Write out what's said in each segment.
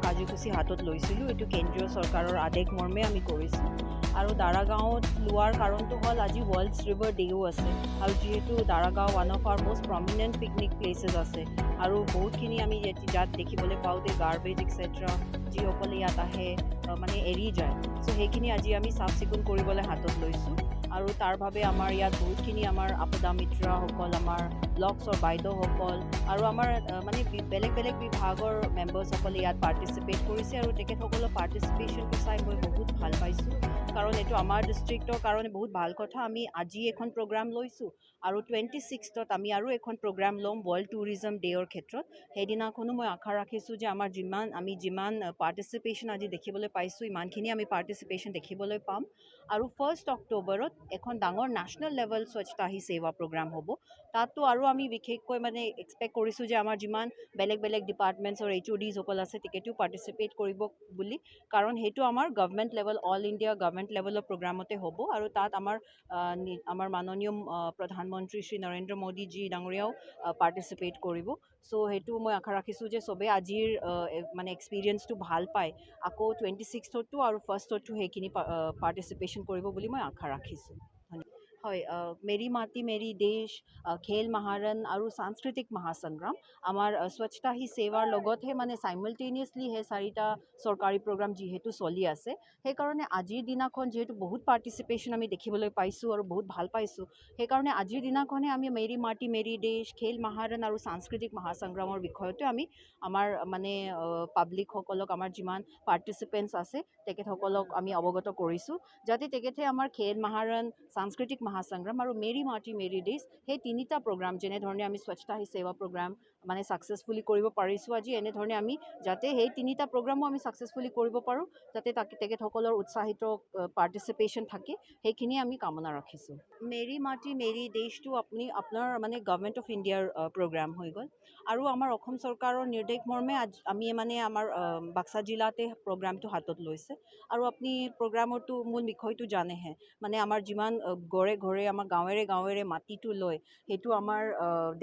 কাৰ্যসূচী হাতত লৈছিলোঁ। এইটো কেন্দ্ৰীয় চৰকাৰৰ আদেশ মৰ্মে আমি কৰিছোঁ। আৰু দাৰাগাঁৱত লোৱাৰ কাৰণটো হ'ল আজি ৱৰ্ল্ডছ ৰিভাৰ ডেও আছে, আৰু যিহেতু Daragaon one of our most prominent picnic places আছে, আৰু বহুতখিনি আমি ইয়াত দেখিবলৈ পাওঁ যে গাৰ্বেজ এক্সেট্ৰা যিসকলে ইয়াত আহে মানে এৰি যায়। চ' সেইখিনি আজি আমি চাফ চিকুণ কৰিবলৈ হাতত লৈছোঁ। আৰু তাৰ বাবে আমাৰ ইয়াত বহুতখিনি আমাৰ আপদা মিত্ৰসকল, আমাৰ ব্লকছৰ বাইদেউসকল আৰু আমাৰ মানে বেলেগ বেলেগ বিভাগৰ মেম্বাৰ্ছসকলে ইয়াত পাৰ্টিচিপেট কৰিছে। আৰু তেখেতসকলৰ পাৰ্টিচিপেশ্যনটো চাই মই বহুত ভাল পাইছোঁ, কাৰণ এইটো আমাৰ ডিষ্ট্ৰিক্টৰ কাৰণে বহুত ভাল কথা। আমি আজি এখন প্ৰগ্ৰাম লৈছোঁ, আৰু 26ত আমি আৰু এখন প্ৰগ্ৰাম ল'ম ৱৰ্ল্ড টুৰিজম ডে'ৰ ক্ষেত্ৰত। সেইদিনাখনো মই আশা ৰাখিছোঁ যে আমি যিমান পাৰ্টিচিপেশ্যন আজি দেখিবলৈ পাইছোঁ, ইমানখিনি আমি পাৰ্টিচিপেশ্যন দেখিবলৈ পাম। আৰু 1 অক্টোবৰত এখন ডাঙৰ নেশ্যনেল লেভেল স্বচ্ছতা হি সেৱা প্ৰগ্ৰাম হ'ব। তাতো আৰু আমি বিশেষকৈ মানে এক্সপেক্ট কৰিছোঁ যে আমাৰ যিমান বেলেগ বেলেগ ডিপাৰ্টমেণ্টছৰ HODসকল আছে তেখেতেও পাৰ্টিচিপেট কৰিব বুলি, কাৰণ সেইটো আমাৰ government level, all India government লেভেলৰ প্ৰগ্ৰামতে হ'ব। আৰু তাত আমাৰ মাননীয় প্ৰধানমন্ত্ৰী শ্ৰী নৰেন্দ্ৰ মোদীজী ডাঙৰীয়াও পাৰ্টিচিপেট কৰিব। চ' সেইটো মই আশা ৰাখিছোঁ যে চবেই আজিৰ মানে এক্সপিৰিয়েঞ্চটো ভাল পায়, আকৌ 26তটো আৰু 1sto সেইখিনি পাৰ্টিচিপেশ্যন কৰিব বুলি মই আশা ৰাখিছোঁ। হয়, মেৰী মাটি মেৰী দেশ, খেল মহাৰণ আৰু সাংস্কৃতিক মহাসংগ্ৰাম আমাৰ স্বচ্ছতা হি সেৱাৰ লগতহে মানে চাইমালটেনিয়াছলি সেই 4টা চৰকাৰী প্ৰগ্ৰাম যিহেতু চলি আছে, সেইকাৰণে আজিৰ দিনাখন যিহেতু বহুত পাৰ্টিচিপেশ্যন আমি দেখিবলৈ পাইছোঁ আৰু বহুত ভাল পাইছোঁ, সেইকাৰণে আজিৰ দিনাখনে আমি মেৰী মাটি মেৰী দেশ, খেল মহাৰণ আৰু সাংস্কৃতিক মহাসংগ্ৰামৰ বিষয়তে আমি আমাৰ মানে পাব্লিকসকলক, আমাৰ যিমান পাৰ্টিচিপেণ্টছ আছে তেখেতসকলক আমি অৱগত কৰিছোঁ, যাতে তেখেতে আমাৰ খেল মহাৰণ, সাংস্কৃতিক মহাসংগ্ৰাম আৰু মেৰী মাটি মেৰী দেশ সেই 3টা প্ৰগ্ৰাম, যেনেধৰণে আমি স্বচ্ছতা হি সেৱা প্ৰগ্ৰাম মানে ছাকচেছফুলি কৰিব পাৰিছোঁ আজি, এনেধৰণে আমি যাতে সেই 3টা প্ৰগ্ৰামো আমি ছাকচেছফুলি কৰিব পাৰোঁ, যাতে তেখেতসকলৰ উৎসাহিত পাৰ্টিচিপেশ্যন থাকে, সেইখিনি আমি কামনা ৰাখিছোঁ। মেৰী মাটি মেৰী দেশটো আপোনাৰ মানে গভৰ্ণমেণ্ট অফ ইণ্ডিয়াৰ প্ৰগ্ৰাম হৈ গ'ল, আৰু আমাৰ অসম চৰকাৰৰ নিৰ্দেশ মৰ্মে আমি মানে আমাৰ বাক্সা জিলাতে প্ৰগ্ৰামটো হাতত লৈছে। আৰু আপুনি প্ৰগ্ৰামৰটো মূল বিষয়টো জানেহে, মানে আমাৰ যিমান ঘৰে ঘৰে আমাৰ গাঁৱেৰে মাটিটো লয়, সেইটো আমাৰ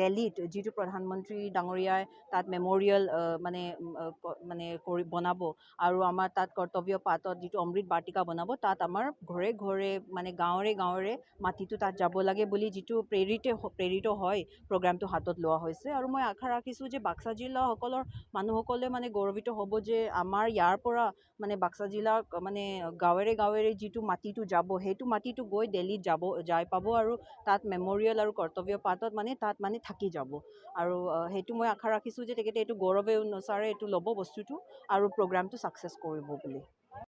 দিল্লীত যিটো প্ৰধানমন্ত্ৰী ডাঙৰীয়াই তাত মেমৰিয়েল মানে বনাব, আৰু আমাৰ তাত কৰ্তব্য পাতত যিটো অমৃত বাটিকা বনাব, তাত আমাৰ ঘৰে ঘৰে মানে গাঁৱৰে মাটিটো তাত যাব লাগে বুলি যিটো প্ৰেৰিত হয় প্ৰগ্ৰামটো হাতত লোৱা হৈছে। আৰু মই আশা ৰাখিছোঁ যে বাক্সা জিলাসকলৰ মানুহসকলে মানে গৌৰৱিত হ'ব যে আমাৰ ইয়াৰ পৰা মানে বাক্সা জিলাক মানে গাঁৱেৰে যিটো মাটিটো যাব, সেইটো মাটিটো গৈ দিল্লীত যাই পাব, আৰু তাত মেমৰিয়েল আৰু কৰ্তব্য পাতত মানে তাত মানে থাকি যাব। আৰু সেইটো মই আশা ৰাখিছোঁ যে তেখেতে এইটো গৌৰৱে অনুসাৰে এইটো ল'ব বস্তুটো, আৰু প্ৰগ্ৰামটো ছাকচেছ কৰিব বুলি।